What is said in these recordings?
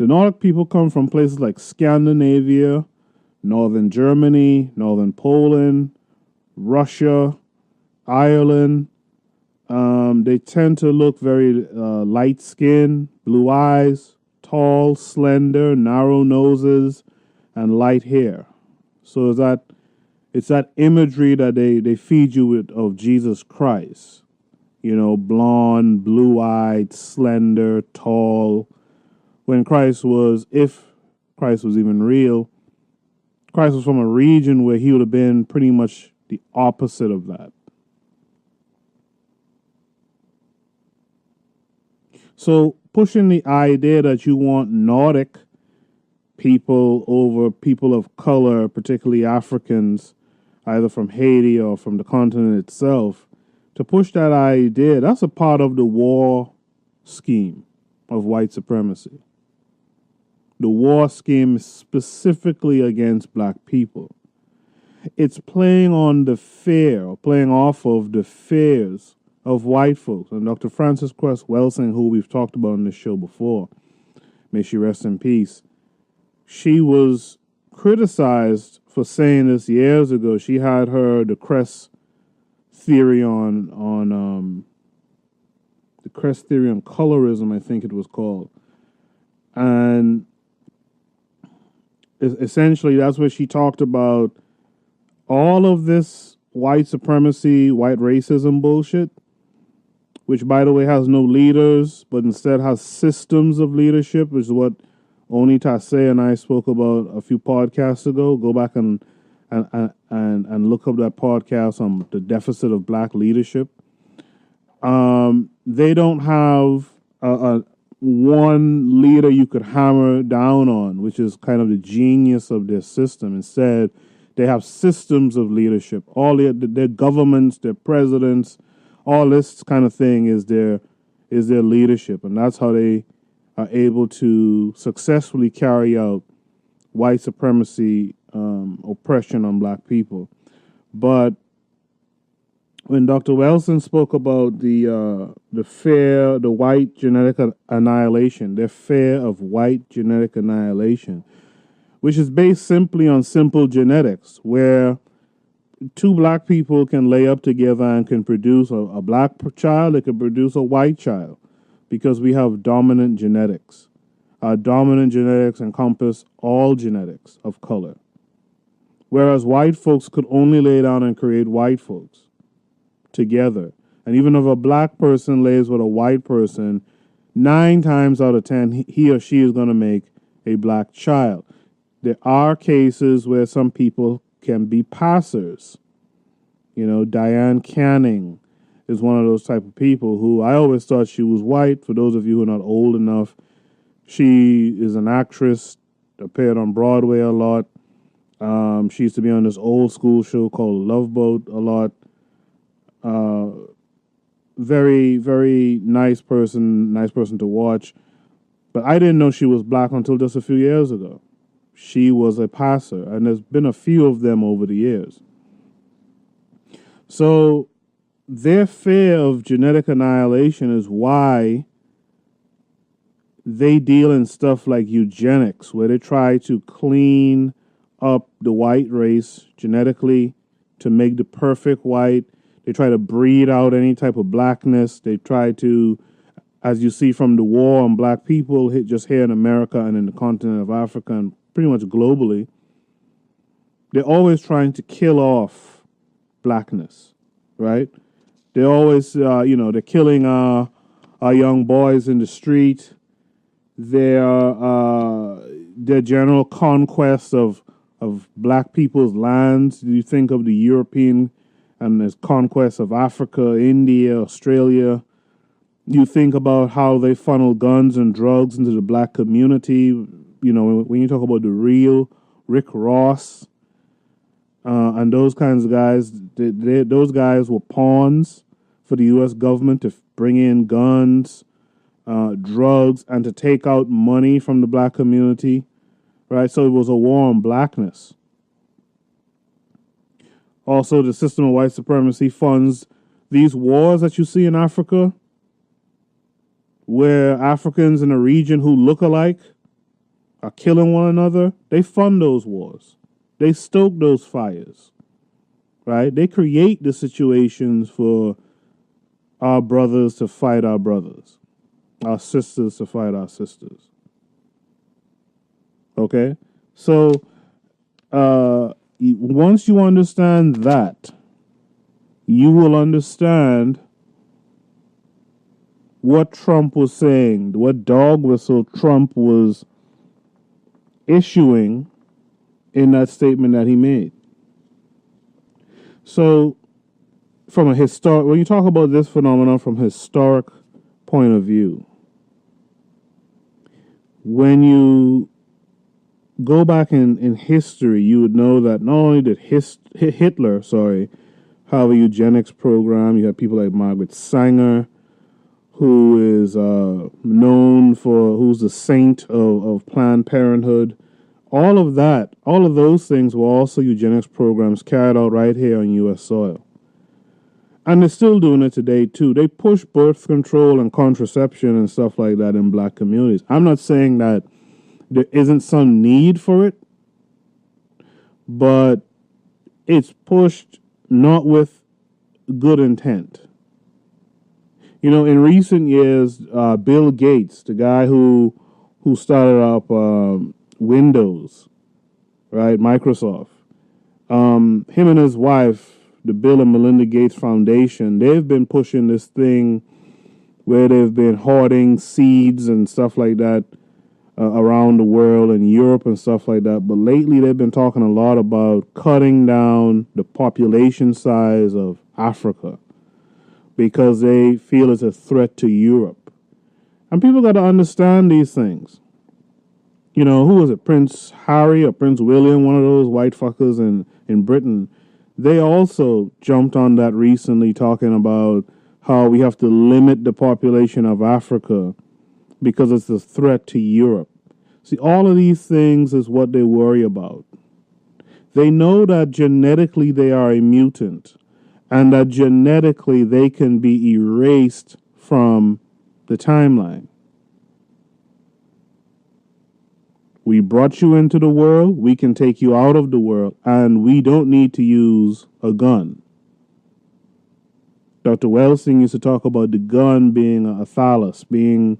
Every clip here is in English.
The Nordic people come from places like Scandinavia, northern Germany, northern Poland, Russia, Ireland. They tend to look very light skinned, blue eyes, tall, slender, narrow noses, and light hair. So it's that imagery that they feed you with of Jesus Christ. You know, blonde, blue-eyed, slender, tall. When Christ was, if Christ was even real, Christ was from a region where he would have been pretty much the opposite of that. So pushing the idea that you want Nordic people over people of color, particularly Africans, either from Haiti or from the continent itself, to push that idea, that's a part of the war scheme of white supremacy. The war scheme is specifically against black people. It's playing on the fear, or playing off of the fears of white folks. And Dr. Frances Cress Welsing, who we've talked about on this show before, may she rest in peace, she was criticized for saying this years ago. She had the Cress theory on the Cress theory on colorism, I think it was called. And essentially that's where she talked about all of this white supremacy, white racism bullshit, which, by the way, has no leaders, but instead has systems of leadership, which is what Oni Tase and I spoke about a few podcasts ago. Go back and look up that podcast on the deficit of black leadership. They don't have one leader you could hammer down on, which is kind of the genius of their system. Instead, they have systems of leadership. All their governments, their presidents, all this kind of thing is their leadership, and that's how they are able to successfully carry out white supremacy oppression on black people. But when Dr. Welsing spoke about the white genetic annihilation, their fear of white genetic annihilation, which is based simply on simple genetics, where two black people can lay up together and can produce a black child, they can produce a white child, because we have dominant genetics. Dominant genetics encompass all genetics of color, whereas white folks could only lay down and create white folks together. And even if a black person lays with a white person, 9 times out of 10, he or she is going to make a black child. There are cases where some people can be passers. You know, Diane Canning is one of those type of people who I always thought she was white. For those of you who are not old enough, she is an actress, appeared on Broadway a lot. She used to be on this old school show called Love Boat a lot. Very, very nice person to watch. But I didn't know she was black until just a few years ago. She was a passer, and there's been a few of them over the years. So their fear of genetic annihilation is why they deal in stuff like eugenics, where they try to clean up the white race genetically to make the perfect white. They try to breed out any type of blackness. They try to, as you see from the war on black people, just here in America and in the continent of Africa and pretty much globally, they're always trying to kill off blackness, right? They're always, they're killing our young boys in the street. Their general conquest of black people's lands. You think of the European and his conquest of Africa, India, Australia. You think about how they funnel guns and drugs into the black community. You know, when you talk about the real Rick Ross and those kinds of guys, those guys were pawns for the U.S. government to bring in guns, drugs, and to take out money from the black community, right? So it was a war on blackness. Also, the system of white supremacy funds these wars that you see in Africa, where Africans in a region who look alike are killing one another, they fund those wars. They stoke those fires, right? They create the situations for our brothers to fight our brothers, our sisters to fight our sisters. Okay? So, once you understand that, you will understand what Trump was saying, what dog whistle Trump was issuing in that statement that he made. So, from a when you talk about this phenomenon from a historic point of view, when you go back in history, you would know that not only did Hitler have a eugenics program, you have people like Margaret Sanger, who is known for, who's the saint of Planned Parenthood. All of those things were also eugenics programs carried out right here on U.S. soil. And they're still doing it today, too. They push birth control and contraception and stuff like that in black communities. I'm not saying that there isn't some need for it, but it's pushed not with good intent. You know, in recent years, Bill Gates, the guy who started up Windows, right, Microsoft, him and his wife, the Bill and Melinda Gates Foundation, they've been pushing this thing where they've been hoarding seeds and stuff like that around the world and Europe and stuff like that. But lately they've been talking a lot about cutting down the population size of Africa because they feel it's a threat to Europe. And people got to understand these things. You know, who was it? Prince Harry or Prince William, one of those white fuckers in Britain. They also jumped on that recently, talking about how we have to limit the population of Africa because it's a threat to Europe. See, all of these things is what they worry about. They know that genetically they are a mutant and that genetically they can be erased from the timeline. We brought you into the world, we can take you out of the world, and we don't need to use a gun. Dr. Welsing used to talk about the gun being a phallus, being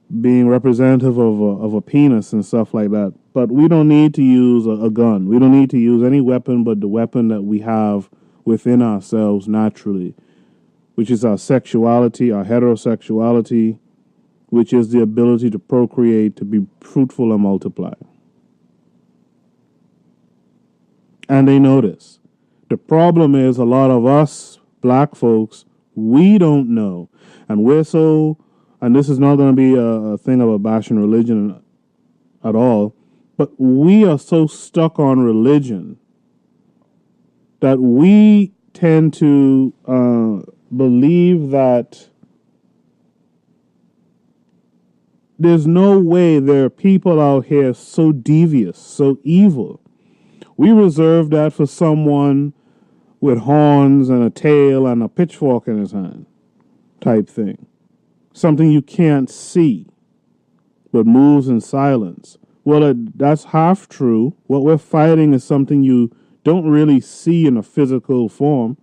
representative of a penis and stuff like that. But we don't need to use a gun. We don't need to use any weapon but the weapon that we have within ourselves naturally, which is our sexuality, our heterosexuality, which is the ability to procreate, to be fruitful and multiply. And they know this. The problem is a lot of us black folks, we don't know. And and this is not going to be a thing of a bashing religion at all, but we are so stuck on religion that we tend to believe that there's no way there are people out here so devious, so evil. We reserve that for someone with horns and a tail and a pitchfork in his hand type thing. Something you can't see, but moves in silence. Well, that's half true. What we're fighting is something you don't really see in a physical form,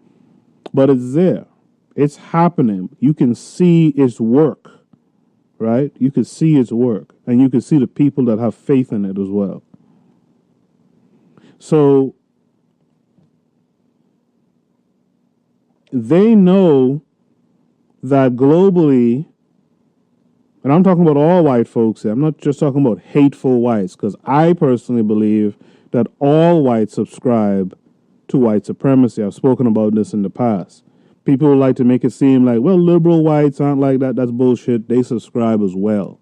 but it's there. It's happening. You can see its work, right? You can see its work, and you can see the people that have faith in it as well. So they know that globally, and I'm talking about all white folks here, I'm not just talking about hateful whites, because I personally believe that all whites subscribe to white supremacy. I've spoken about this in the past. People like to make it seem like, well, liberal whites aren't like that. That's bullshit. They subscribe as well.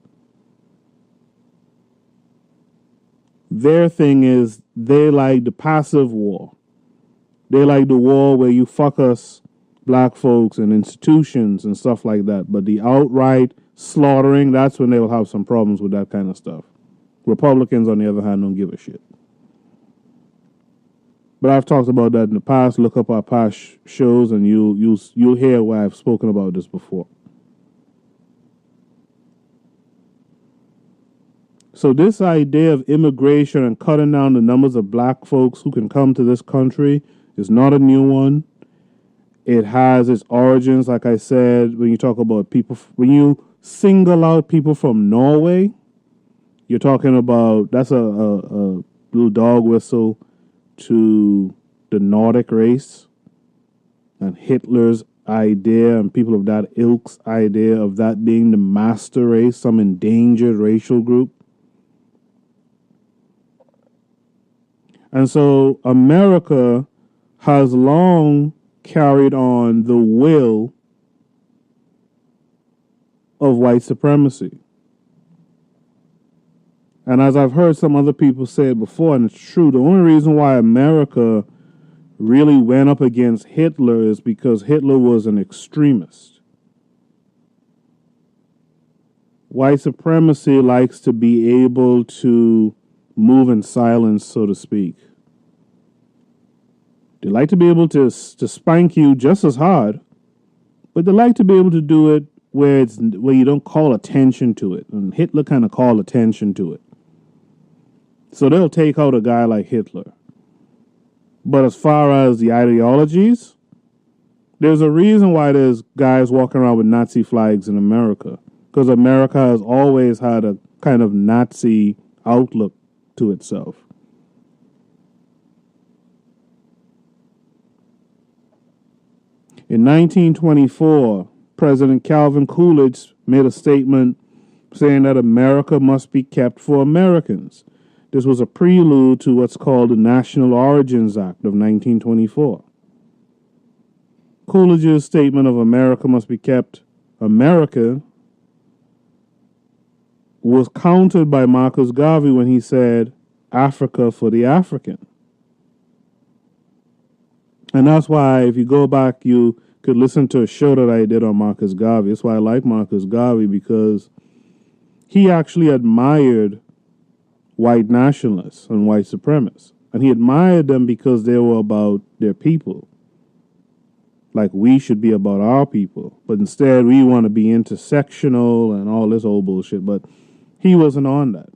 Their thing is they like the passive war. They like the war where you fuck us, black folks, and institutions and stuff like that. But the outright slaughtering, that's when they will have some problems with that kind of stuff. Republicans, on the other hand, don't give a shit. But I've talked about that in the past. Look up our past shows and you'll hear why I've spoken about this before. So this idea of immigration and cutting down the numbers of black folks who can come to this country is not a new one. It has its origins, like I said, when you talk about people, when you single out people from Norway, you're talking about, that's a little dog whistle to the Nordic race and Hitler's idea and people of that ilk's idea of that being the master race, some endangered racial group. And so America has long carried on the will of white supremacy. And as I've heard some other people say it before, and it's true, the only reason why America really went up against Hitler is because Hitler was an extremist. White supremacy likes to be able to move in silence, so to speak. They like to be able to spank you just as hard, but they like to be able to do it where you don't call attention to it. And Hitler kind of called attention to it. So they'll take out a guy like Hitler. But as far as the ideologies, there's a reason why there's guys walking around with Nazi flags in America. Because America has always had a kind of Nazi outlook to itself. In 1924, President Calvin Coolidge made a statement saying that America must be kept for Americans. This was a prelude to what's called the National Origins Act of 1924. Coolidge's statement of America must be kept American was countered by Marcus Garvey when he said, Africa for the African. And that's why, if you go back, you could listen to a show that I did on Marcus Garvey. That's why I like Marcus Garvey, because he actually admired white nationalists and white supremacists. And he admired them because they were about their people. Like we should be about our people. But instead, we want to be intersectional and all this old bullshit. But he wasn't on that.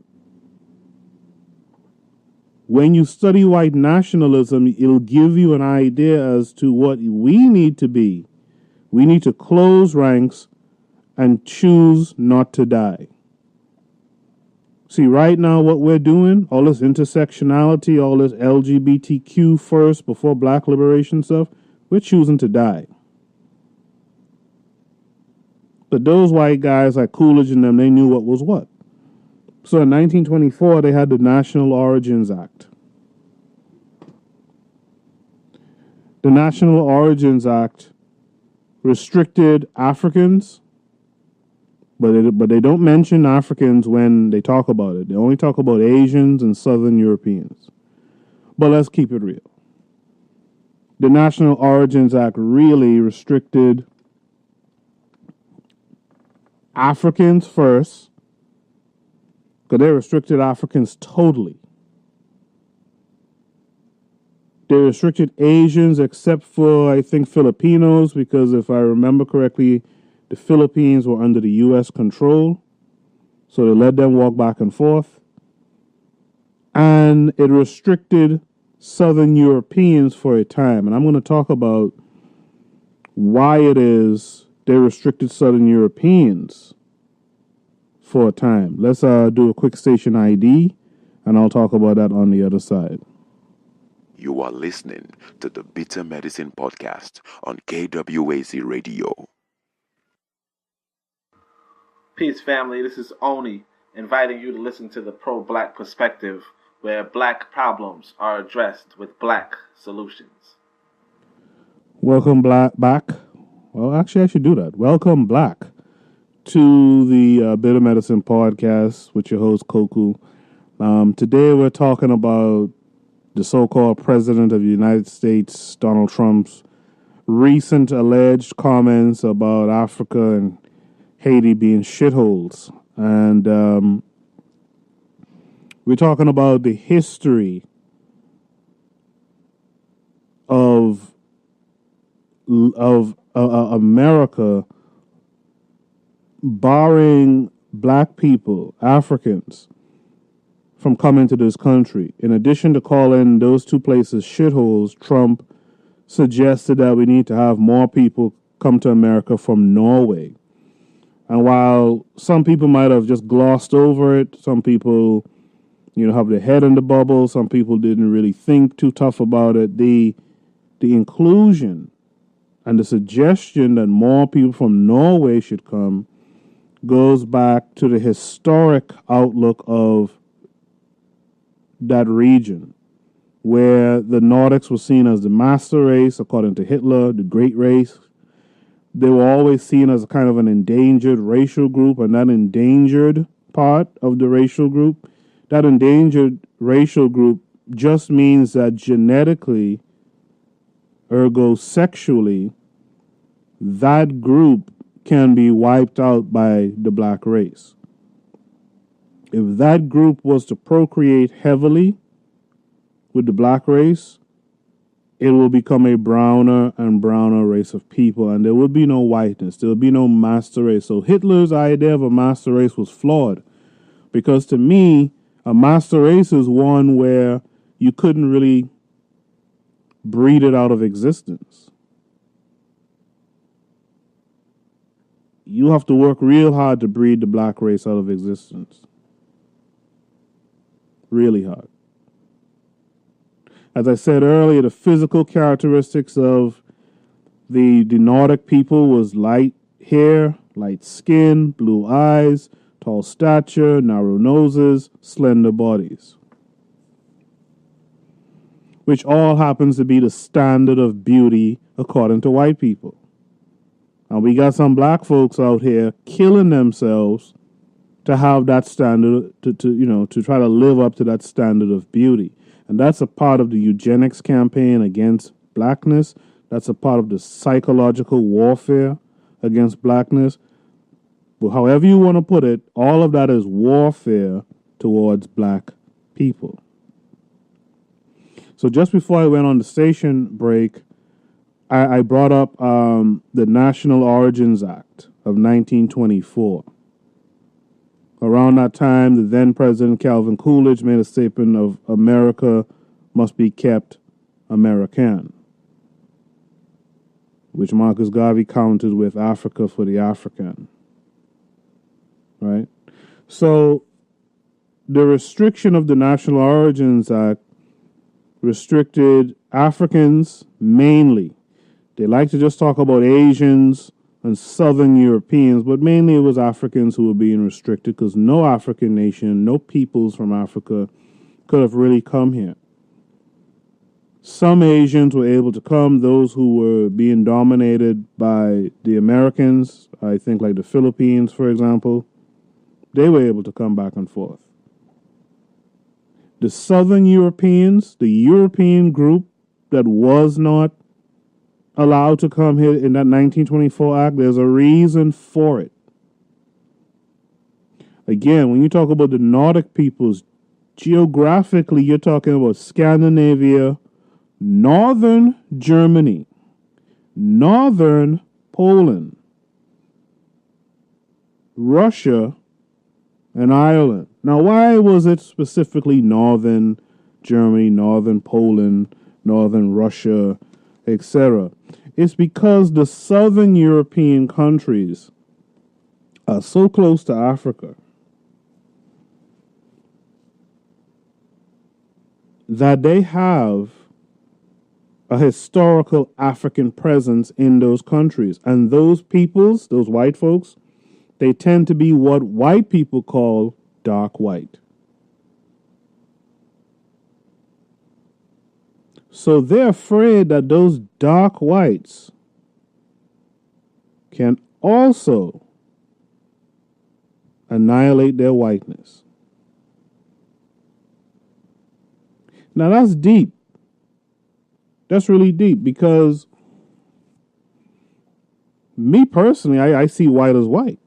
When you study white nationalism, it'll give you an idea as to what we need to be. We need to close ranks and choose not to die. See, right now what we're doing, all this intersectionality, all this LGBTQ first before black liberation stuff, we're choosing to die. But those white guys like Coolidge and them, they knew what was what. So in 1924, they had the National Origins Act. The National Origins Act restricted Africans, but they don't mention Africans when they talk about it. They only talk about Asians and Southern Europeans. But let's keep it real. The National Origins Act really restricted Africans first, because they restricted Africans totally. They restricted Asians except for, I think, Filipinos, because if I remember correctly, the Philippines were under the U.S. control. So they let them walk back and forth. And it restricted Southern Europeans for a time. And I'm going to talk about why it is they restricted Southern Europeans for a time. Let's do a quick station ID, and I'll talk about that on the other side. You are listening to the Bitter Medicine Podcast on KWAC Radio. Peace, family. This is Oni, inviting you to listen to the pro-black perspective, where black problems are addressed with black solutions. Welcome back. Well, actually, I should do that. Welcome back to the Bitter Medicine Podcast with your host, Koku. Today, we're talking about the so-called President of the United States, Donald Trump's recent alleged comments about Africa and Haiti being shitholes. And we're talking about the history of America barring black people, Africans, from coming to this country. In addition to calling those two places shitholes, Trump suggested that we need to have more people come to America from Norway. And while some people might have just glossed over it, some people, have their head in the bubble, some people didn't really think too tough about it, the inclusion and the suggestion that more people from Norway should come goes back to the historic outlook of that region, where the Nordics were seen as the master race, according to Hitler, the great race. They were always seen as kind of an endangered racial group, and that endangered part of the racial group, that endangered racial group just means that genetically, ergo sexually, that group can be wiped out by the black race. If that group was to procreate heavily with the black race, it will become a browner and browner race of people, and there will be no whiteness. There will be no master race. So Hitler's idea of a master race was flawed, because to me, a master race is one where you couldn't really breed it out of existence. You have to work real hard to breed the black race out of existence. Really hard. As I said earlier, the physical characteristics of the Nordic people was light hair, light skin, blue eyes, tall stature, narrow noses, slender bodies, which all happens to be the standard of beauty according to white people. And we got some black folks out here killing themselves to have that standard, to try to live up to that standard of beauty. And that's a part of the eugenics campaign against blackness. That's a part of the psychological warfare against blackness. But however you want to put it, all of that is warfare towards black people. So just before I went on the station break, I brought up the National Origins Act of 1924. Around that time, the then President Calvin Coolidge made a statement of America must be kept American, which Marcus Garvey countered with Africa for the African. Right? So the restriction of the National Origins Act restricted Africans mainly. They like to just talk about Asians and Southern Europeans, but mainly it was Africans who were being restricted because no African nation, no peoples from Africa could have really come here. Some Asians were able to come, those who were being dominated by the Americans, I think like the Philippines, for example, they were able to come back and forth. The Southern Europeans, the European group that was not allowed to come here in that 1924 Act, there's a reason for it. Again, when you talk about the Nordic peoples, geographically, you're talking about Scandinavia, northern Germany, northern Poland, Russia, and Ireland. Now, why was it specifically northern Germany, northern Poland, northern Russia, etc.? It's because the southern European countries are so close to Africa that they have a historical African presence in those countries. And those peoples, those white folks, they tend to be what white people call dark white. So they're afraid that those dark whites can also annihilate their whiteness. Now that's deep. That's really deep because me personally, I see white as white.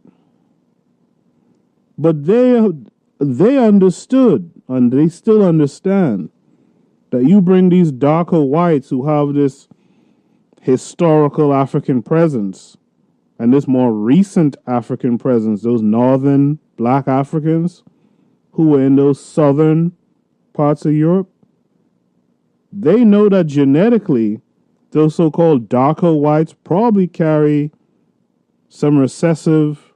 But they understood, and they still understand, that you bring these darker whites who have this historical African presence and this more recent African presence, those northern black Africans who were in those southern parts of Europe, they know that genetically, those so-called darker whites probably carry some recessive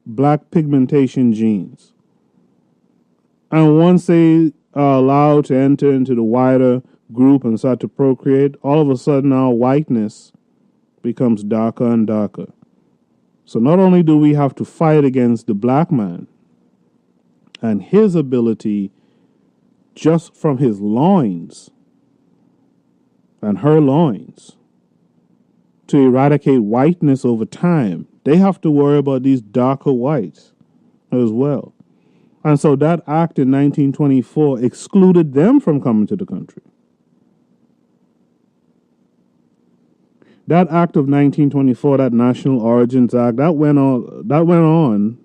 black pigmentation genes. And once they are allowed to enter into the wider group and start to procreate, all of a sudden our whiteness becomes darker and darker. So not only do we have to fight against the black man and his ability just from his loins and her loins to eradicate whiteness over time, they have to worry about these darker whites as well. And so that act in 1924 excluded them from coming to the country. That act of 1924, that National Origins Act, that went on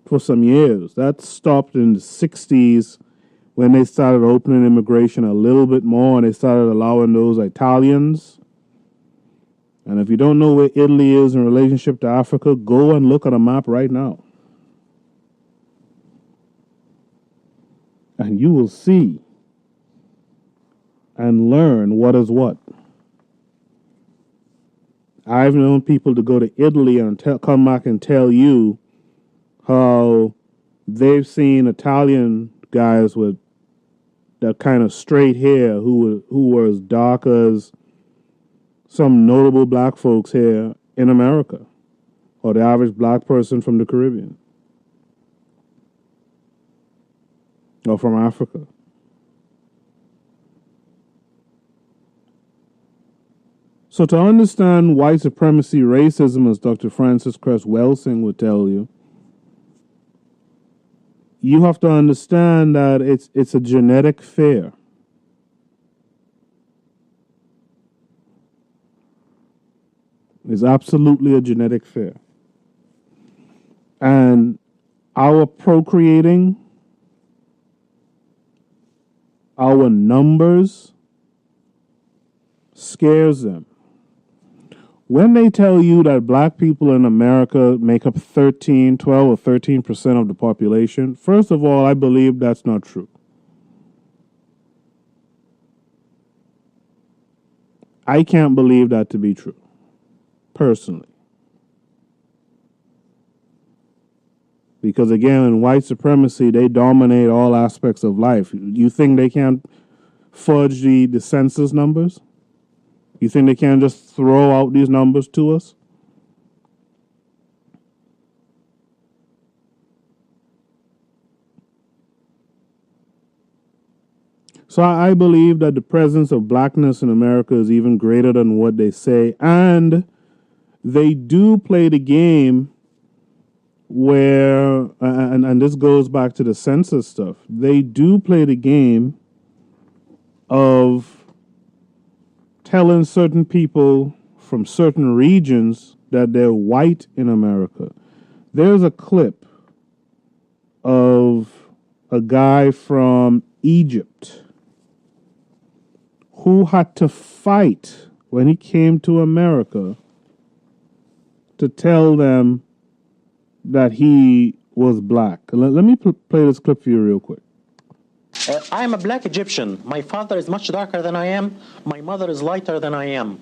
for some years. That stopped in the 60s when they started opening immigration a little bit more and they started allowing those Italians. And if you don't know where Italy is in relationship to Africa, go and look at a map right now. And you will see and learn what is what. I've known people to go to Italy and come back and tell you how they've seen Italian guys with that kind of straight hair who were as dark as some notable black folks here in America, or the average black person from the Caribbean or from Africa. So to understand white supremacy, racism, as Dr. Francis Cress Welsing would tell you, you have to understand that it's a genetic fear. It's absolutely a genetic fear. And our procreating, our numbers scares them. When they tell you that black people in America make up 12 or 13% of the population, first of all, I believe that's not true. I can't believe that to be true, personally. Because again, in white supremacy, they dominate all aspects of life. You think they can't fudge the census numbers? You think they can't just throw out these numbers to us? So I believe that the presence of blackness in America is even greater than what they say. And they do play the game where, and this goes back to the census stuff, they do play the game of telling certain people from certain regions that they're white in America. There's a clip of a guy from Egypt who had to fight when he came to America to tell them that he was black. Let me play this clip for you real quick. I am a black Egyptian. My father is much darker than I am. My mother is lighter than I am.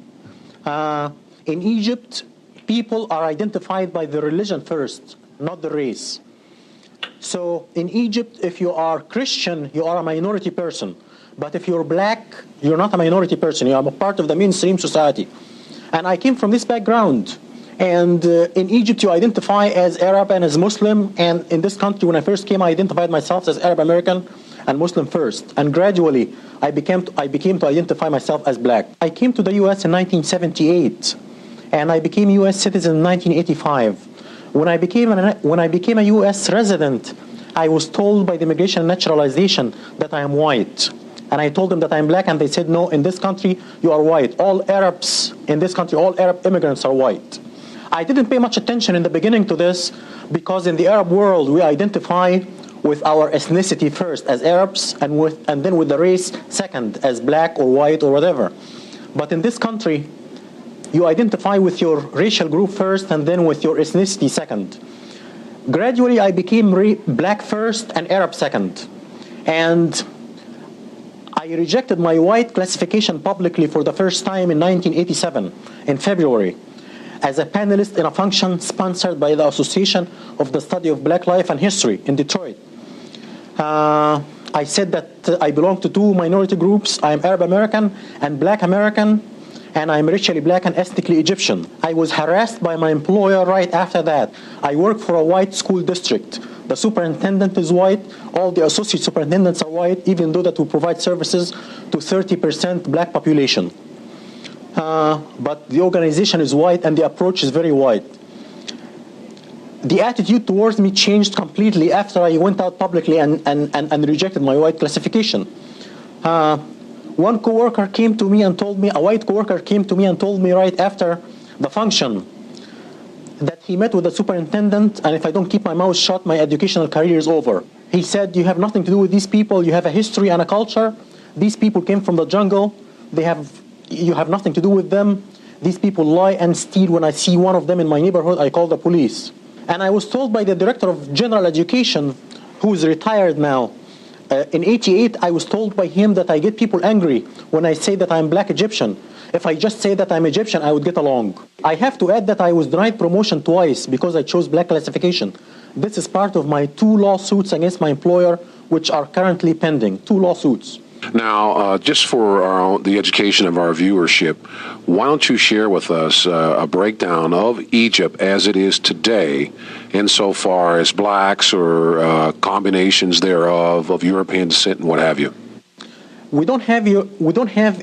In Egypt, people are identified by the religion first, not the race. So in Egypt, if you are Christian, you are a minority person. But if you're black, you're not a minority person. You are a part of the mainstream society. And I came from this background. And in Egypt, you identify as Arab and as Muslim. And in this country, when I first came, I identified myself as Arab American and Muslim first. And gradually, I became to identify myself as black. I came to the U.S. in 1978, and I became a U.S. citizen in 1985. When I became a U.S. resident, I was told by the Immigration and Naturalization that I am white. And I told them that I'm black, and they said, no, in this country, you are white. All Arabs in this country, all Arab immigrants are white. I didn't pay much attention in the beginning to this, because in the Arab world, we identify with our ethnicity first as Arabs, and then with the race second as black or white or whatever. But in this country, you identify with your racial group first and then with your ethnicity second. Gradually, I became black first and Arab second. And I rejected my white classification publicly for the first time in 1987, in February, as a panelist in a function sponsored by the Association of the Study of Black Life and History in Detroit. I said that I belong to two minority groups. I am Arab American and Black American, and I'm racially black and ethnically Egyptian. I was harassed by my employer right after that. I work for a white school district. The superintendent is white. All the associate superintendents are white, even though that we provide services to 30% black population. But the organization is white and the approach is very white. The attitude towards me changed completely after I went out publicly and rejected my white classification. One coworker came to me and told me, a white coworker came to me and told me right after the function that he met with the superintendent, and if I don't keep my mouth shut, my educational career is over. He said, you have nothing to do with these people, you have a history and a culture. These people came from the jungle, you have nothing to do with them. These people lie and steal. When I see one of them in my neighborhood, I call the police. And I was told by the director of general education, who is retired now, in '88, I was told by him that I get people angry when I say that I'm black Egyptian. If I just say that I'm Egyptian, I would get along. I have to add that I was denied promotion twice because I chose black classification. This is part of my 2 lawsuits against my employer, which are currently pending, 2 lawsuits. Now, just for the education of our viewership, why don't you share with us a breakdown of Egypt as it is today, insofar as blacks or combinations thereof of European descent and what have you? We don't have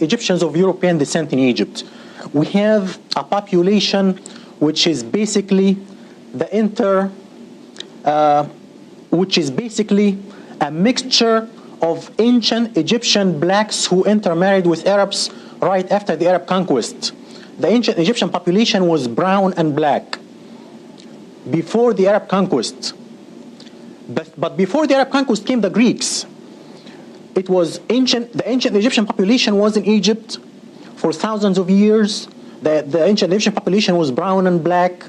Egyptians of European descent in Egypt. We have a population which is basically a mixture of ancient Egyptian blacks who intermarried with Arabs right after the Arab conquest. The ancient Egyptian population was brown and black before the Arab conquest. But before the Arab conquest came the Greeks. The ancient Egyptian population was in Egypt for thousands of years. The ancient Egyptian population was brown and black.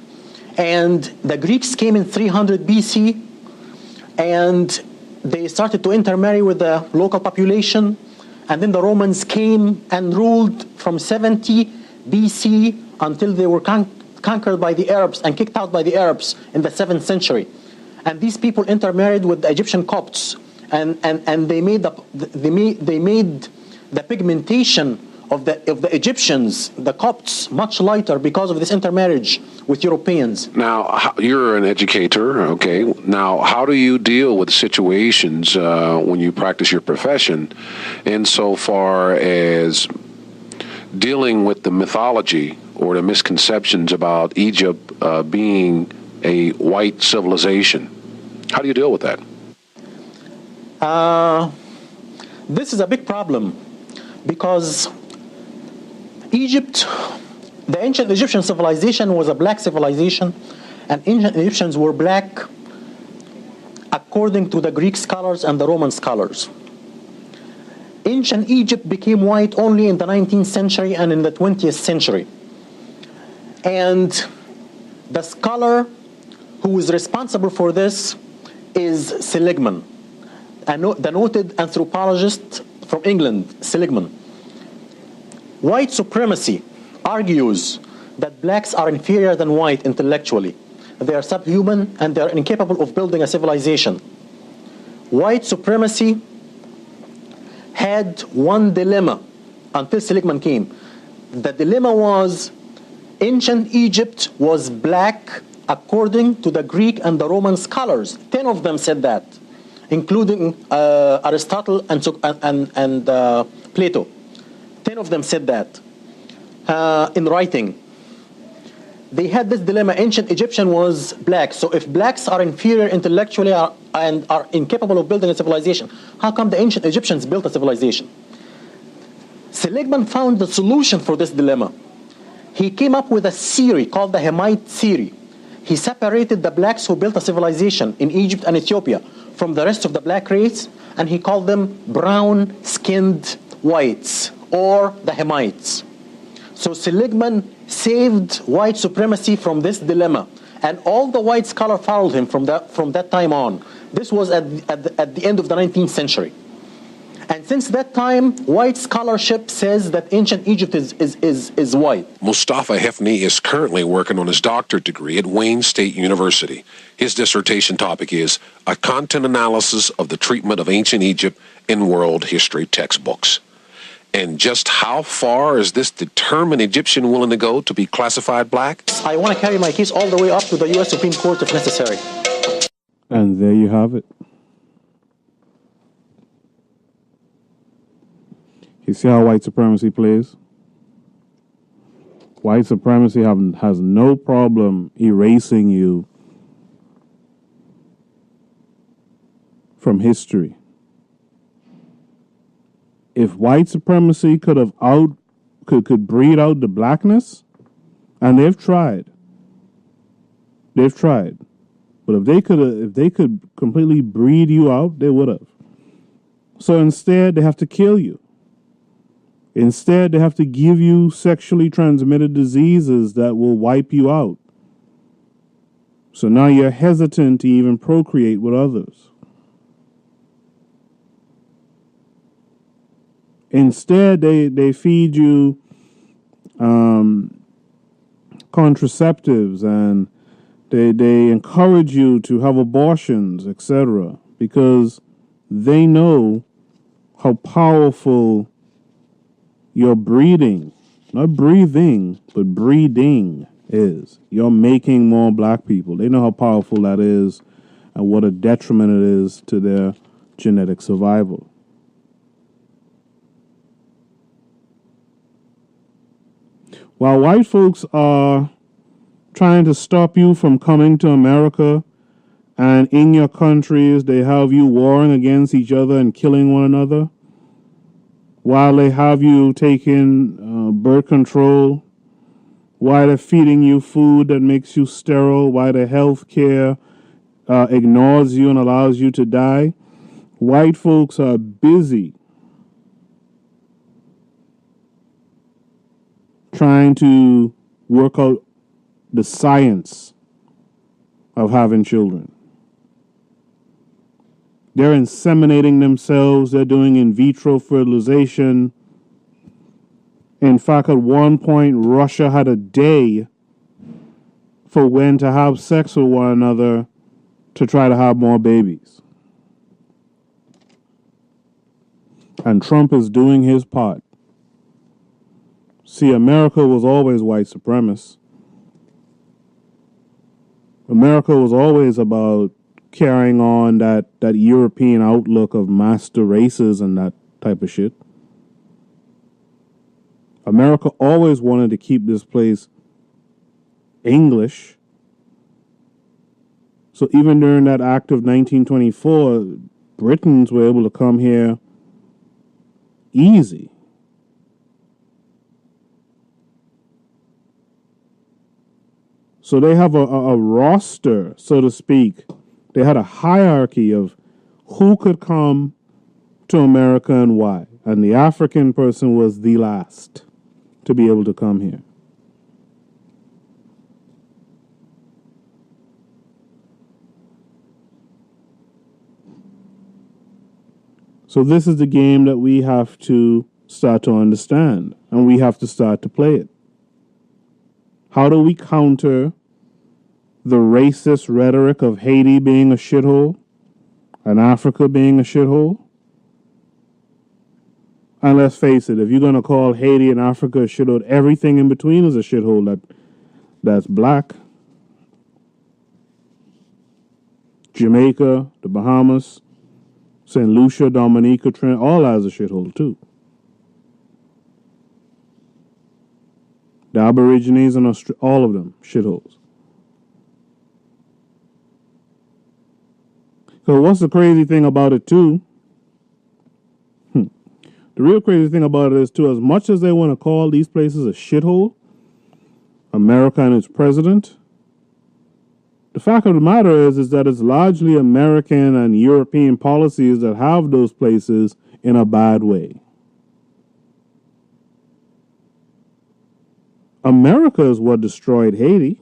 And the Greeks came in 300 BC. And they started to intermarry with the local population, and then the Romans came and ruled from 70 BC until they were conquered by the Arabs and kicked out by the Arabs in the 7th century. And these people intermarried with the Egyptian Copts, and they made the pigmentation of the Egyptians, the Copts, much lighter because of this intermarriage with Europeans. Now, you're an educator, okay. Now, how do you deal with situations when you practice your profession insofar as dealing with the mythology or the misconceptions about Egypt being a white civilization? How do you deal with that? This is a big problem because Egypt, the ancient Egyptian civilization was a black civilization, and ancient Egyptians were black according to the Greek scholars and the Roman scholars. Ancient Egypt became white only in the 19th century and in the 20th century. And the scholar who is responsible for this is Seligman, the noted anthropologist from England, Seligman. White supremacy argues that blacks are inferior than white intellectually. They are subhuman and they are incapable of building a civilization. White supremacy had one dilemma until Seligman came. The dilemma was ancient Egypt was black according to the Greek and the Roman scholars. 10 of them said that, including Aristotle and Plato. 10 of them said that in writing. They had this dilemma. Ancient Egyptian was black. So if blacks are inferior intellectually and are incapable of building a civilization, how come the ancient Egyptians built a civilization? Seligman found the solution for this dilemma. He came up with a theory called the Hemite theory. He separated the blacks who built a civilization in Egypt and Ethiopia from the rest of the black race, and he called them brown-skinned whites, or the Hemites. So Seligman saved white supremacy from this dilemma. And all the white scholars followed him from that time on. This was at the end of the 19th century. And since that time, white scholarship says that ancient Egypt is white. Mustafa Hefni is currently working on his doctorate degree at Wayne State University. His dissertation topic is a content analysis of the treatment of ancient Egypt in world history textbooks. And just how far is this determined Egyptian willing to go to be classified black? I want to carry my case all the way up to the U.S. Supreme Court if necessary. And there you have it. You see how white supremacy plays? White supremacy has no problem erasing you from history. If white supremacy could breed out the blackness, and they've tried, but if they could completely breed you out, they would have. So instead, they have to kill you. Instead, they have to give you sexually transmitted diseases that will wipe you out. So now you're hesitant to even procreate with others. Instead, they feed you contraceptives, and they encourage you to have abortions, etc., because they know how powerful your breeding, not breathing, but breeding is. You're making more black people. They know how powerful that is and what a detriment it is to their genetic survival. While white folks are trying to stop you from coming to America, and in your countries they have you warring against each other and killing one another, while they have you taking birth control, while they're feeding you food that makes you sterile, while the health care ignores you and allows you to die, white folks are busy trying to work out the science of having children. They're inseminating themselves. They're doing in vitro fertilization. In fact, at one point, Russia had a day for when to have sex with one another to try to have more babies. And Trump is doing his part. See, America was always white supremacist. America was always about carrying on that European outlook of master races and that type of shit. America always wanted to keep this place English. So even during that act of 1924, Britons were able to come here easy. So they have a roster, so to speak. They had a hierarchy of who could come to America and why. And the African person was the last to be able to come here. So this is the game that we have to start to understand, and we have to start to play it. How do we counter the racist rhetoric of Haiti being a shithole and Africa being a shithole? And let's face it, if you're going to call Haiti and Africa a shithole, everything in between is a shithole that's black. Jamaica, the Bahamas, St. Lucia, Dominica, Trinidad, all that is a shithole too. The Aborigines and all of them, shitholes. So what's the crazy thing about it too? The real crazy thing about it is too, as much as they want to call these places a shithole, America and its president, the fact of the matter is that it's largely American and European policies that have those places in a bad way. America is what destroyed Haiti.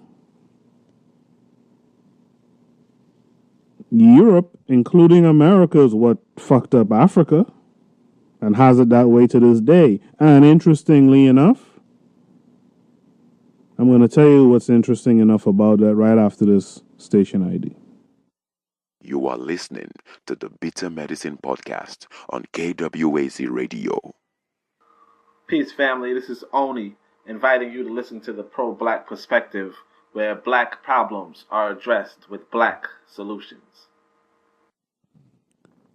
Europe, including America, is what fucked up Africa and has it that way to this day. And interestingly enough, I'm going to tell you what's interesting enough about that right after this station ID. You are listening to the Bitter Medicine Podcast on KWAC Radio. Peace, family. This is Oni, inviting you to listen to the pro-black perspective, where black problems are addressed with black solutions.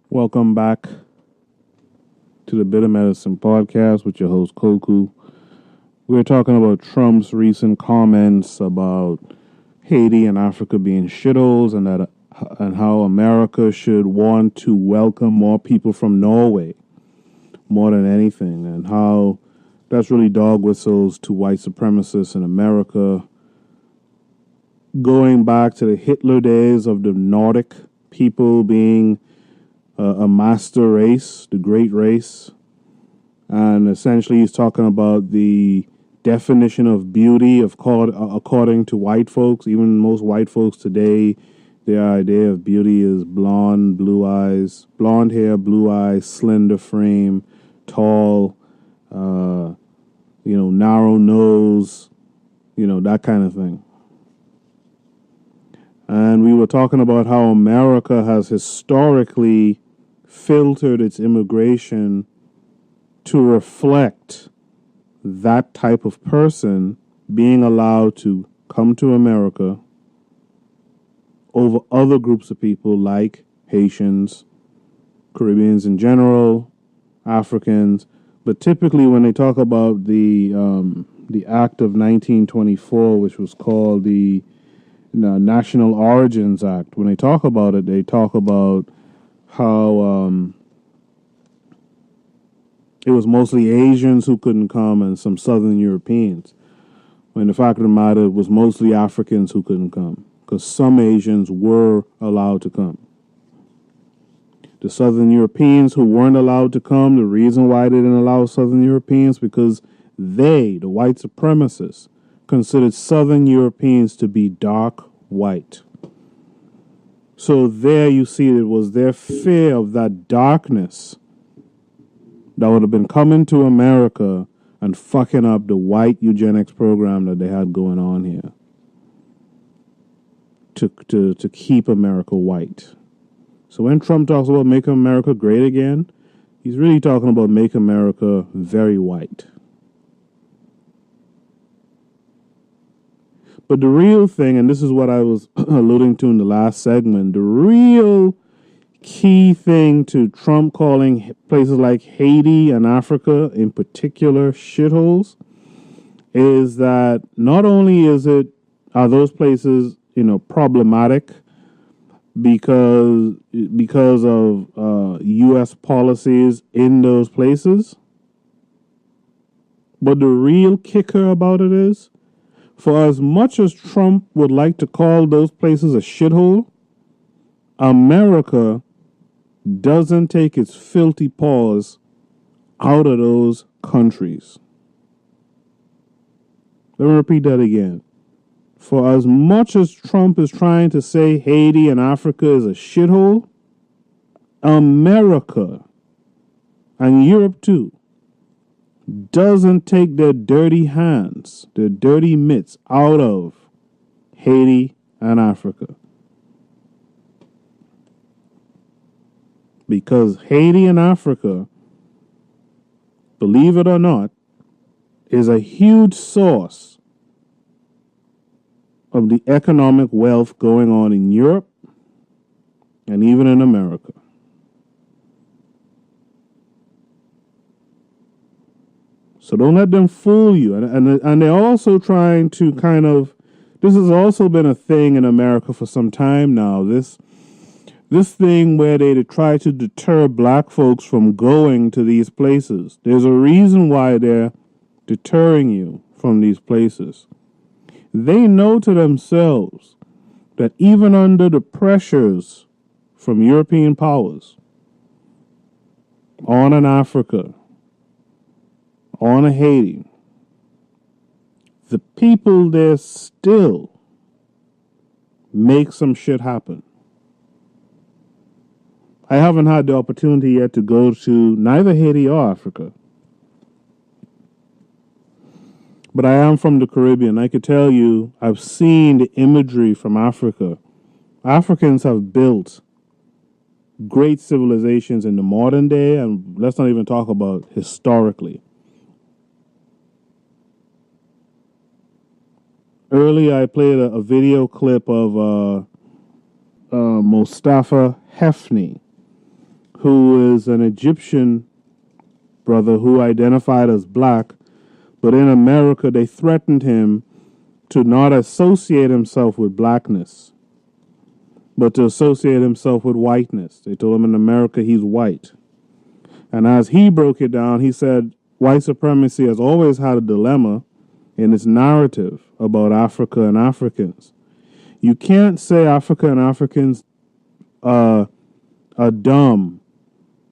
Welcome back to the Bitter Medicine Podcast with your host, Koku. We're talking about Trump's recent comments about Haiti and Africa being shitholes and how America should want to welcome more people from Norway more than anything, and how that's really dog whistles to white supremacists in America, going back to the Hitler days of the Nordic people being a master race, the great race. And essentially he's talking about the definition of beauty according to white folks. Even most white folks today, their idea of beauty is blonde, blue eyes, blonde hair, blue eyes, slender frame, tall, narrow nose, that kind of thing. And we were talking about how America has historically filtered its immigration to reflect that type of person being allowed to come to America over other groups of people like Haitians, Caribbeans in general, Africans. But typically when they talk about the Act of 1924, which was called the National Origins Act, when they talk about it, they talk about how it was mostly Asians who couldn't come and some Southern Europeans. When the fact of the matter, it was mostly Africans who couldn't come, because some Asians were allowed to come. The Southern Europeans who weren't allowed to come, the reason why they didn't allow Southern Europeans, because they, the white supremacists, considered Southern Europeans to be dark white. So there you see it was their fear of that darkness that would have been coming to America and fucking up the white eugenics program that they had going on here to keep America white. So when Trump talks about making America great again, he's really talking about make America very white. But the real thing, and this is what I was alluding to in the last segment, the real key thing to Trump calling places like Haiti and Africa in particular shitholes is that not only are those places, problematic because of U.S. policies in those places, but the real kicker about it is, for as much as Trump would like to call those places a shithole, America doesn't take its filthy paws out of those countries. Let me repeat that again. For as much as Trump is trying to say Haiti and Africa is a shithole, America, and Europe too, doesn't take their dirty hands, their dirty mitts out of Haiti and Africa. Because Haiti and Africa, believe it or not, is a huge source of the economic wealth going on in Europe and even in America. So don't let them fool you. And they're also trying to this has also been a thing in America for some time now. This thing where they try to deter black folks from going to these places. There's a reason why they're deterring you from these places. They know to themselves that even under the pressures from European powers on an Africa, on a Haiti, the people there still make some shit happen. I haven't had the opportunity yet to go to neither Haiti or Africa. But I am from the Caribbean. I could tell you I've seen the imagery from Africa. Africans have built great civilizations in the modern day, and let's not even talk about historically. Earlier, I played a video clip of Mustafa Hefni, who is an Egyptian brother who identified as black, but in America they threatened him to not associate himself with blackness, but to associate himself with whiteness. They told him in America he's white. And as he broke it down, he said white supremacy has always had a dilemma in its narrative about Africa and Africans. You can't say Africa and Africans are dumb,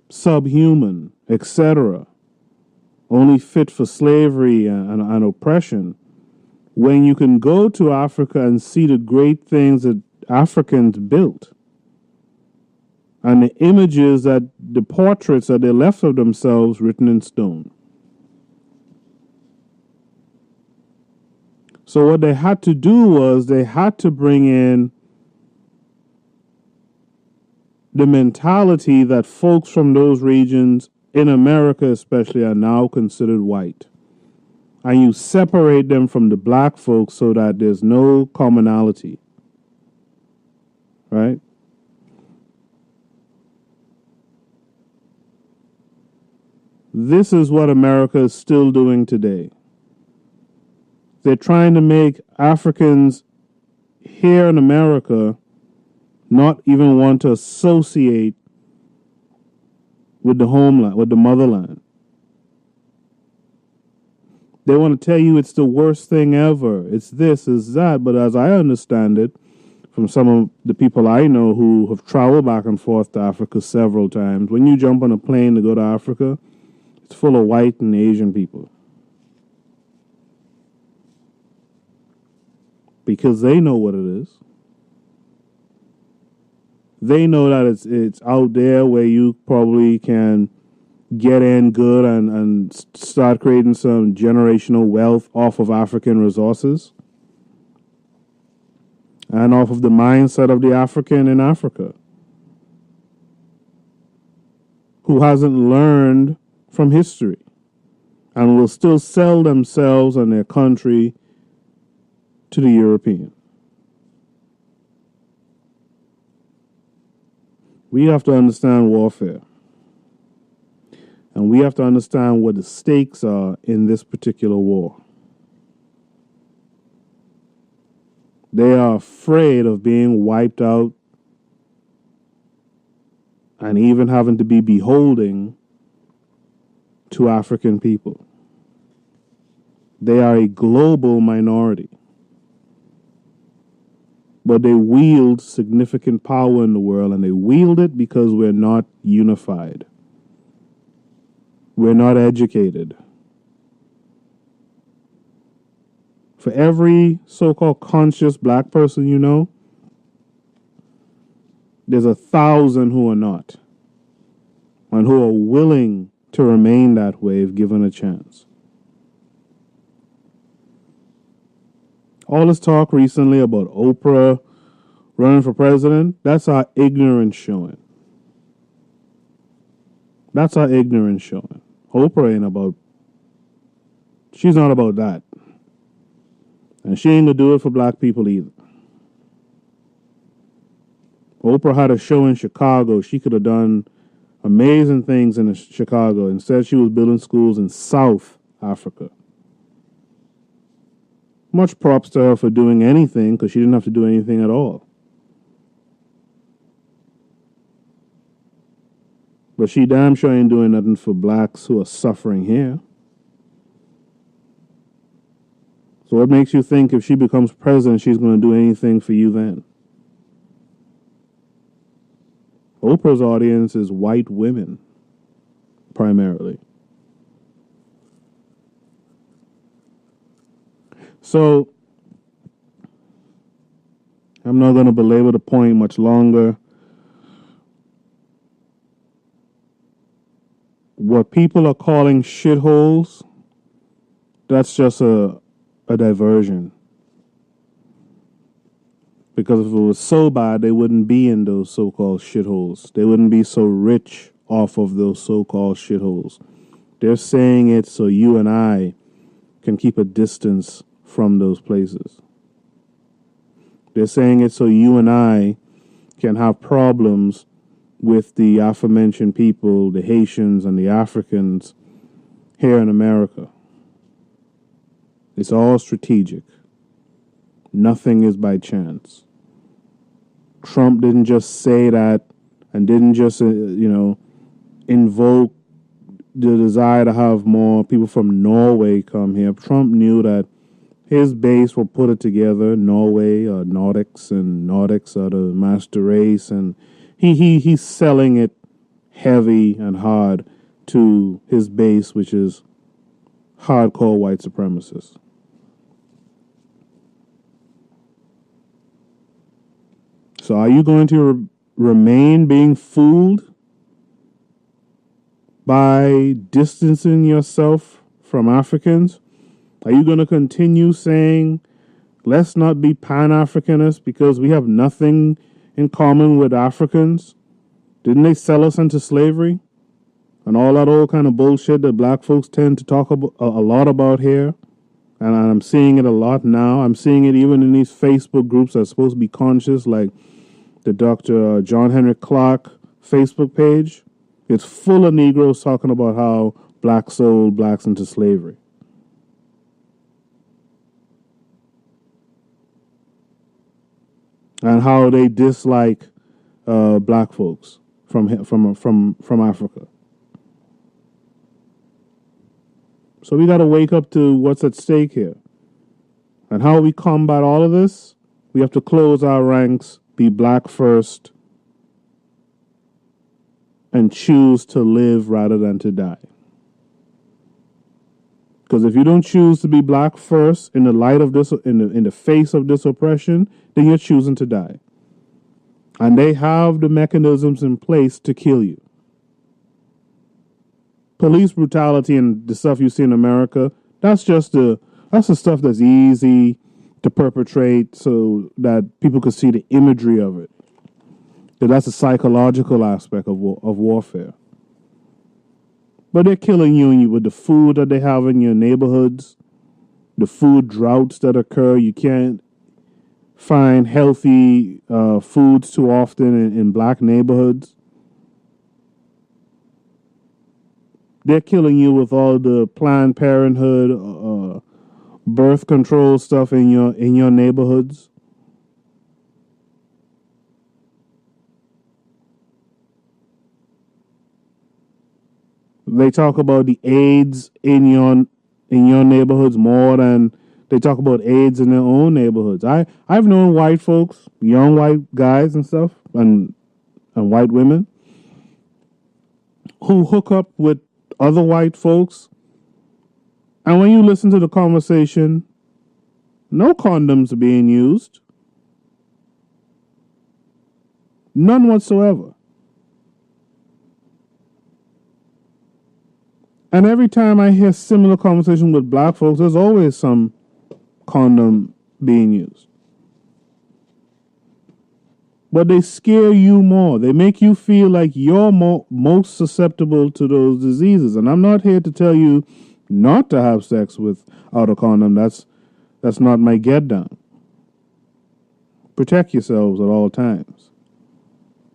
subhuman, etc., only fit for slavery and oppression, when you can go to Africa and see the great things that Africans built and the images, that the portraits that they left of themselves written in stone. So what they had to do was they had to bring in the mentality that folks from those regions, in America especially, are now considered white. And you separate them from the black folks so that there's no commonality. Right? This is what America is still doing today. They're trying to make Africans here in America not even want to associate with the homeland, with the motherland. They want to tell you it's the worst thing ever. It's this, it's that. But as I understand it, from some of the people I know who have traveled back and forth to Africa several times, when you jump on a plane to go to Africa, it's full of white and Asian people. Because they know what it is. They know that it's out there where you probably can get in good and start creating some generational wealth off of African resources and off of the mindset of the African in Africa, who hasn't learned from history and will still sell themselves and their country to the European. We have to understand warfare. And we have to understand what the stakes are in this particular war. They are afraid of being wiped out and even having to be beholding to African people. They are a global minority, but they wield significant power in the world, and they wield it because we're not unified. We're not educated. For every so-called conscious black person you know, there's 1,000 who are not, and who are willing to remain that way if given a chance. All this talk recently about Oprah running for president, that's our ignorance showing. That's our ignorance showing. Oprah ain't about, she's not about that. And she ain't gonna do it for black people either. Oprah had a show in Chicago. She could have done amazing things in Chicago. Instead, she was building schools in South Africa. Much props to her for doing anything, because she didn't have to do anything at all. But she damn sure ain't doing nothing for blacks who are suffering here. So what makes you think if she becomes president, she's going to do anything for you then? Oprah's audience is white women, primarily. So, I'm not going to belabor the point much longer. what people are calling shitholes, that's just a diversion. Because if it was so bad, they wouldn't be in those so-called shitholes. They wouldn't be so rich off of those so-called shitholes. They're saying it so you and I can keep a distance from those places. They're saying it so you and I can have problems with the aforementioned people, the Haitians and the Africans here in America. It's all strategic. Nothing is by chance. Trump didn't just say that and didn't just, invoke the desire to have more people from Norway come here. Trump knew that his base will put it together. Norway, Nordics, and Nordics are the master race, and he's selling it heavy and hard to his base, which is hardcore white supremacists. So are you going to remain being fooled by distancing yourself from Africans? Are you going to continue saying, let's not be Pan-Africanists because we have nothing in common with Africans? Didn't they sell us into slavery? And all that old kind of bullshit that black folks tend to talk about, a lot about here. And I'm seeing it a lot now. I'm seeing it even in these Facebook groups that are supposed to be conscious, like the Dr. John Henry Clark Facebook page. It's full of Negroes talking about how blacks sold blacks into slavery. And how they dislike black folks from Africa. So we got to wake up to what's at stake here. And how we combat all of this, we have to close our ranks, be black first, and choose to live rather than to die. Because if you don't choose to be black first in the light of this, in the face of this oppression, then you're choosing to die. And they have the mechanisms in place to kill you. Police brutality and the stuff you see in America, that's the stuff that's easy to perpetrate so that people could see the imagery of it. That's a psychological aspect of warfare. But they're killing you with the food that they have in your neighborhoods, the food droughts that occur. You can't find healthy foods too often in black neighborhoods. They're killing you with all the Planned Parenthood, birth control stuff in your neighborhoods. They talk about the AIDS in your neighborhoods more than they talk about AIDS in their own neighborhoods. I've known white folks, young white guys and stuff, and white women who hook up with other white folks, and when you listen to the conversation, no condoms are being used. None whatsoever. And every time I hear similar conversation with black folks, there's always some condom being used. But they scare you more. They make you feel like you're most susceptible to those diseases. And I'm not here to tell you not to have sex without a condom. That's not my get down. Protect yourselves at all times.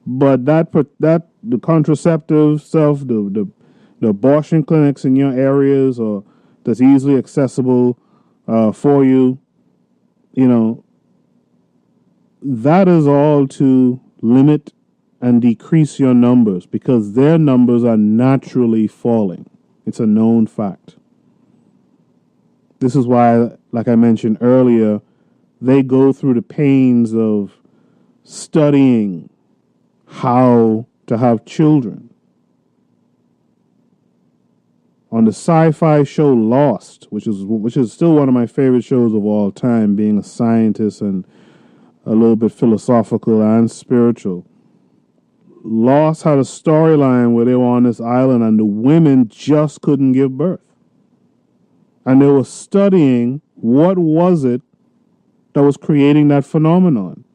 But the contraceptive stuff, the abortion clinics in your areas or that's easily accessible for you, that is all to limit and decrease your numbers because their numbers are naturally falling. It's a known fact. This is why, like I mentioned earlier, they go through the pains of studying how to have children. On the sci-fi show Lost, which is still one of my favorite shows of all time, being a scientist and a little bit philosophical and spiritual. Lost had a storyline where they were on this island and the women just couldn't give birth. And they were studying what was it that was creating that phenomenon.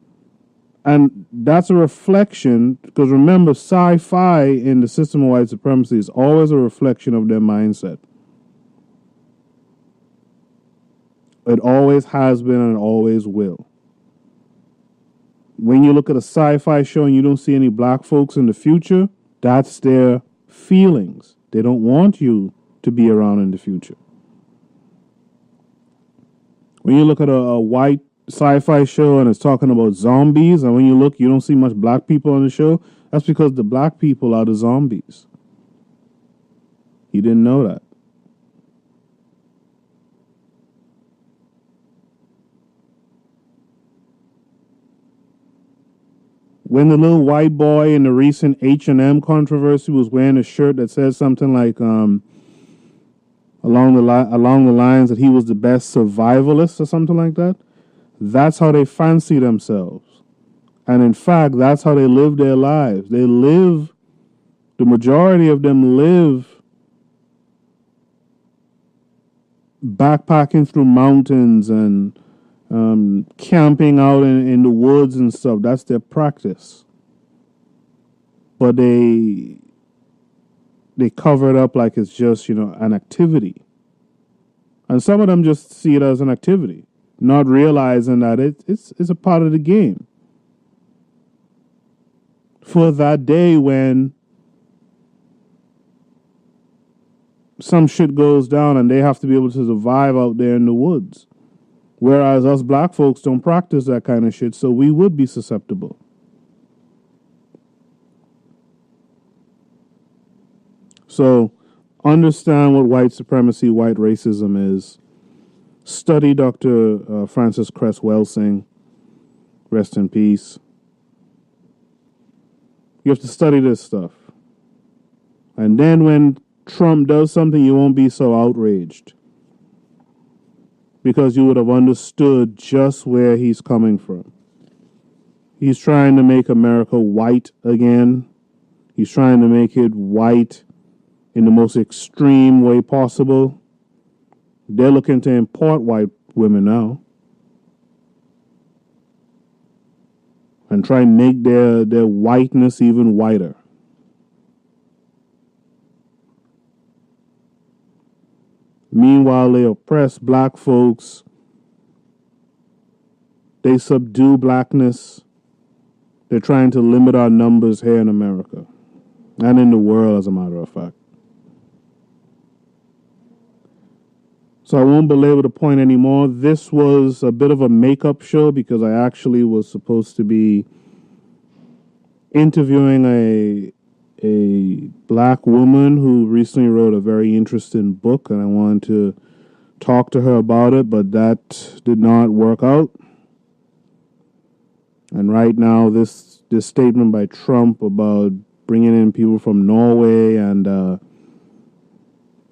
And that's a reflection, because remember, sci-fi in the system of white supremacy is always a reflection of their mindset. It always has been and it always will. When you look at a sci-fi show and you don't see any black folks in the future, that's their feelings. They don't want you to be around in the future. When you look at a white sci-fi show and it's talking about zombies, and when you look, you don't see much black people on the show, that's because the black people are the zombies. You didn't know that. When the little white boy in the recent H&M controversy was wearing a shirt that said something like along the lines that he was the best survivalist or something like that, that's how they fancy themselves. And in fact, that's how they live their lives. The majority of them live backpacking through mountains and camping out in the woods and stuff. That's their practice. But they cover it up like it's just, an activity. And some of them just see it as an activity, not realizing that it's a part of the game. For that day when some shit goes down and they have to be able to survive out there in the woods. Whereas us black folks don't practice that kind of shit, so we would be susceptible. So, understand what white supremacy, white racism is. Study Dr. Francis Cress Welsing. Rest in peace. You have to study this stuff. And then when Trump does something, you won't be so outraged. Because you would have understood just where he's coming from. He's trying to make America white again. He's trying to make it white in the most extreme way possible. They're looking to import white women now. And try and make their whiteness even whiter. Meanwhile, they oppress black folks. They subdue blackness. They're trying to limit our numbers here in America. And in the world, as a matter of fact. So I won't belabor the point anymore. This was a bit of a makeup show because I actually was supposed to be interviewing a black woman who recently wrote a very interesting book, and I wanted to talk to her about it, but that did not work out. And right now, this statement by Trump about bringing in people from Norway and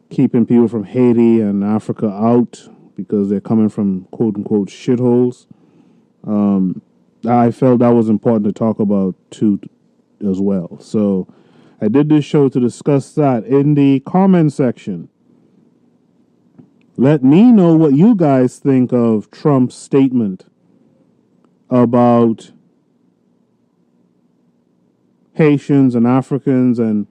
keeping people from Haiti and Africa out because they're coming from quote-unquote shitholes, I felt that was important to talk about too as well. So I did this show to discuss that. In the comment section, let me know what you guys think of Trump's statement about Haitians and Africans, and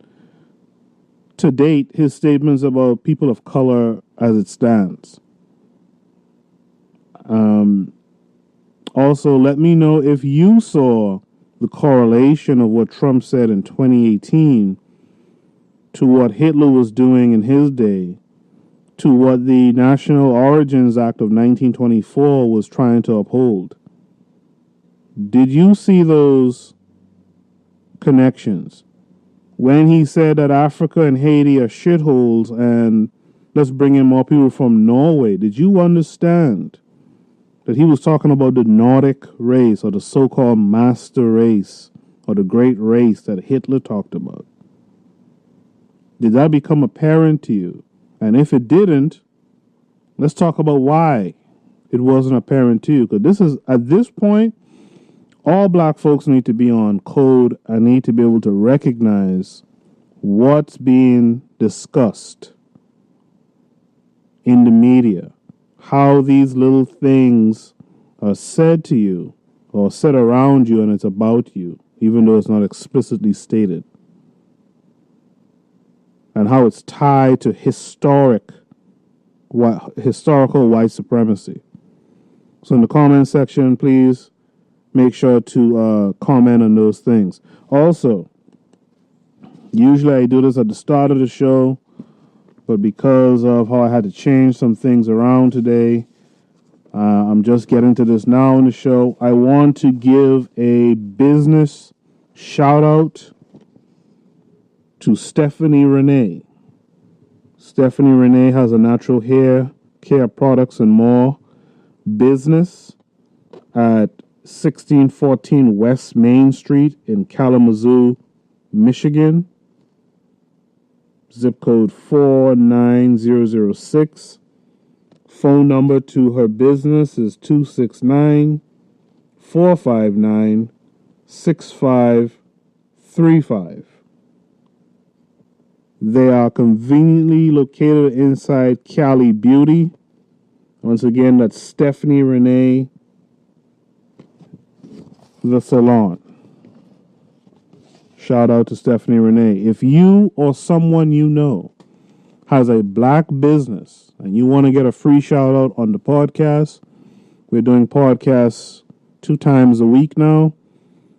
to date, his statements about people of color as it stands. Also, let me know if you saw the correlation of what Trump said in 2018 to what Hitler was doing in his day, to what the National Origins Act of 1924 was trying to uphold. Did you see those connections? When he said that Africa and Haiti are shitholes and let's bring in more people from Norway, did you understand that he was talking about the Nordic race, or the so-called master race, or the great race that Hitler talked about? Did that become apparent to you? And if it didn't, let's talk about why it wasn't apparent to you. Because this is, at this point, All black folks need to be on code and need to be able to recognize what's being discussed in the media, how these little things are said to you or said around you and it's about you, even though it's not explicitly stated, and how it's tied to historical white supremacy. So in the comment section, please make sure to comment on those things. Also, usually I do this at the start of the show, but because of how I had to change some things around today, I'm just getting to this now in the show. I want to give a business shout out to Stephanie Renee. Stephanie Renee has a natural hair care products and more business at 1614 West Main Street in Kalamazoo, Michigan. Zip code 49006. Phone number to her business is 269-459-6535. They are conveniently located inside Cali Beauty. Once again, that's Stephanie Renee, the salon. Shout out to Stephanie Renee. If you or someone you know has a black business and you want to get a free shout out on the podcast, we're doing podcasts 2 times a week now.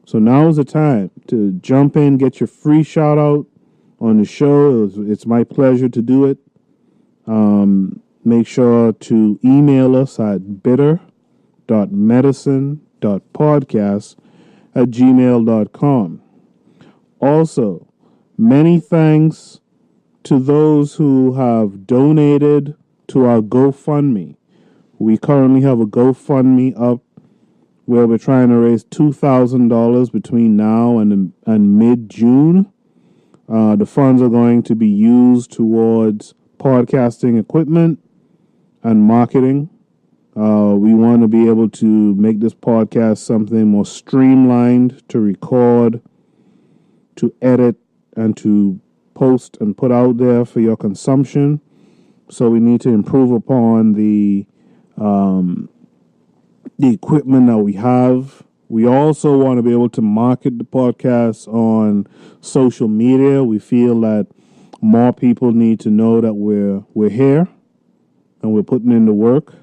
So now is the time to jump in, get your free shout out on the show. It's my pleasure to do it. Make sure to email us at bitter.medicine.podcast@gmail.com. Also, many thanks to those who have donated to our GoFundMe. We currently have a GoFundMe up where we're trying to raise $2,000 between now and mid-June. The funds are going to be used towards podcasting equipment and marketing. We want to be able to make this podcast something more streamlined to record, to edit, and to post and put out there for your consumption. So we need to improve upon the equipment that we have. We also want to be able to market the podcast on social media. We feel that more people need to know that we're here and we're putting in the work.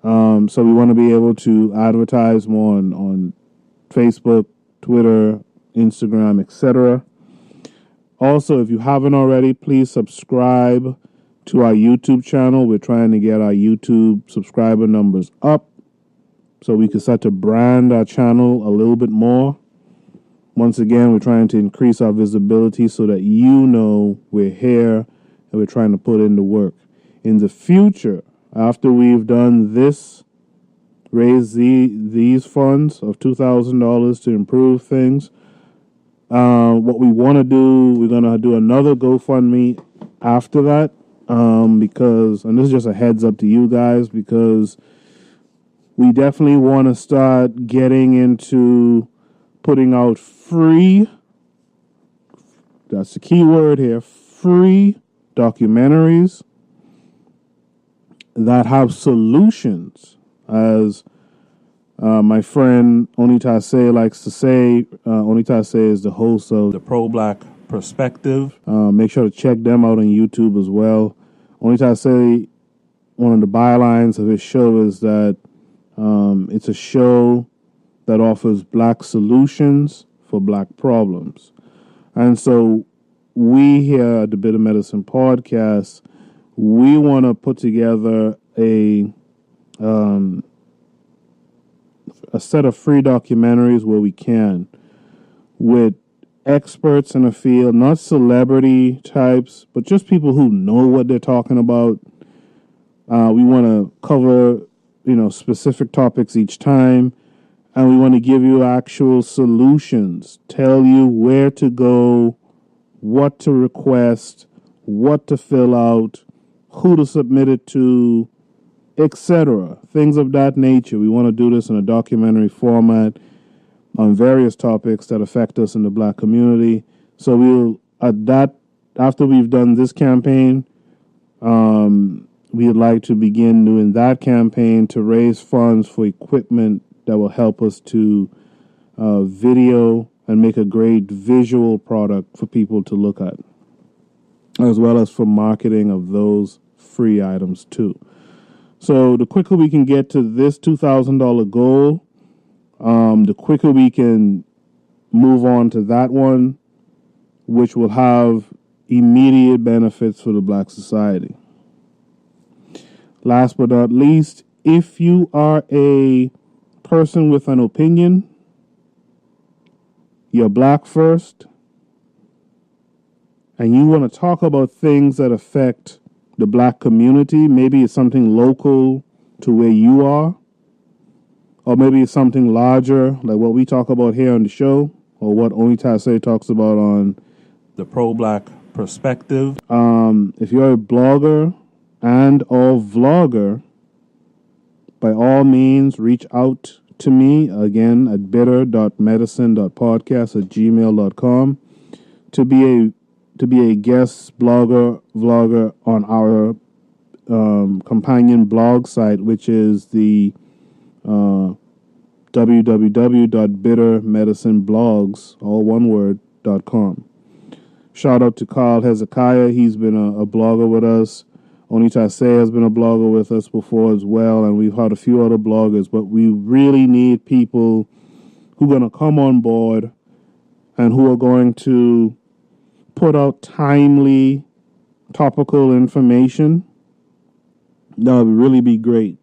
So we want to be able to advertise more on Facebook, Twitter, Instagram, etc. Also, if you haven't already, please subscribe to our YouTube channel. We're trying to get our YouTube subscriber numbers up so we can start to brand our channel a little bit more. Once again, we're trying to increase our visibility so that you know we're here and we're trying to put in the work. In the future, after we've done this, raise these funds of $2,000 to improve things, what we want to do, we're going to do another GoFundMe after that, because, and this is just a heads up to you guys, because we definitely want to start getting into putting out free, that's the key word here, free documentaries that have solutions, as my friend Onitase likes to say. Onitase is the host of the Pro-Black Perspective. Make sure to check them out on YouTube as well. Onitase, one of the bylines of his show is that it's a show that offers black solutions for black problems. And so we here at the Bitter Medicine Podcast, we want to put together a set of free documentaries where we can, with experts in the field, not celebrity types, but just people who know what they're talking about. We want to cover, specific topics each time, and we want to give you actual solutions, tell you where to go, what to request, what to fill out, who to submit it to, etc. Things of that nature. We want to do this in a documentary format. on various topics that affect us in the black community. So after we've done this campaign, we'd like to begin doing that campaign to raise funds for equipment that will help us to video and make a great visual product for people to look at, as well as for marketing of those free items too. So the quicker we can get to this $2,000 goal, the quicker we can move on to that one, which will have immediate benefits for the black society. Last but not least, if you are a person with an opinion, you're black first, and you want to talk about things that affect the black community, maybe it's something local to where you are, or maybe it's something larger, like what we talk about here on the show, or what Onitase talks about on the Pro-Black Perspective. If you're a blogger and or vlogger, by all means, reach out to me, again, at bitter.medicine.podcast@gmail.com to be a guest vlogger on our companion blog site, which is the www.bittermedicineblogs, all one word, .com. Shout out to Carl Hezekiah. He's been a blogger with us. Onitase has been a blogger with us before as well, and we've had a few other bloggers, but we really need people who are going to come on board and who are going to put out timely, topical information. That would really be great.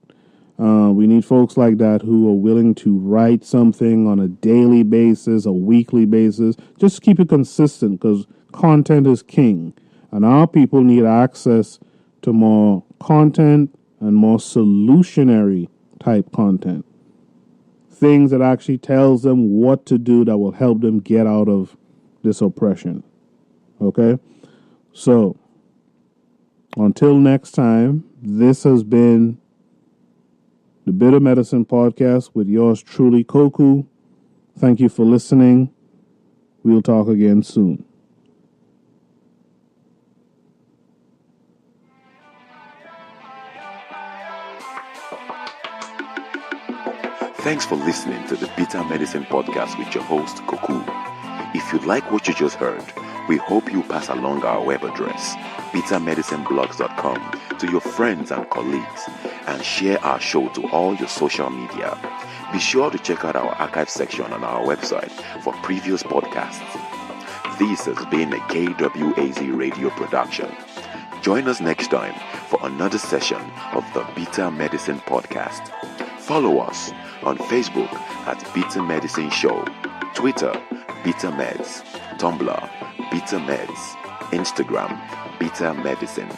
We need folks like that who are willing to write something on a daily basis, a weekly basis. Just keep it consistent, because content is king. And our people need access to more content and more solutionary type content. Things that actually tells them what to do that will help them get out of this oppression. Okay? So, until next time, this has been the Bitter Medicine Podcast with yours truly, Koku. Thank you for listening. We'll talk again soon. Thanks for listening to the Bitter Medicine Podcast with your host, Koku. If you like what you just heard, we hope you pass along our web address, bittermedicineblogs.com, to your friends and colleagues, and share our show to all your social media. Be sure to check out our archive section on our website for previous podcasts. This has been a KWAZ radio production. Join us next time for another session of the Bitter Medicine Podcast. Follow us on Facebook at Bitter Medicine Show, Twitter, Bitter Meds, Tumblr, Bitter Meds, Instagram, Bitter Medicine.